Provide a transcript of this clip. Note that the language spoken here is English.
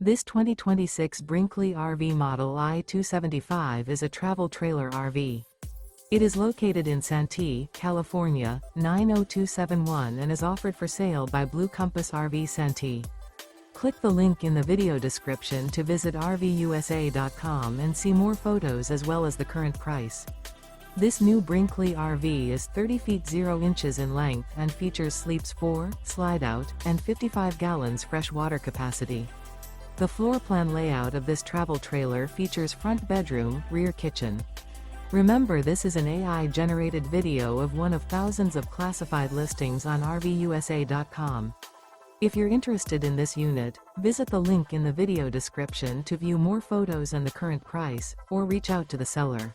This 2026 Brinkley RV Model I 275 is a travel trailer RV. It is located in Santee, California, 90271 and is offered for sale by Blue Compass RV Santee. Click the link in the video description to visit RVUSA.com and see more photos as well as the current price. This new Brinkley RV is 30 feet 0 inches in length and features sleeps 4, slide-out, and 55 gallons fresh water capacity. The floor plan layout of this travel trailer features front bedroom, rear kitchen. Remember, this is an AI-generated video of one of thousands of classified listings on RVUSA.com. If you're interested in this unit, visit the link in the video description to view more photos and the current price, or reach out to the seller.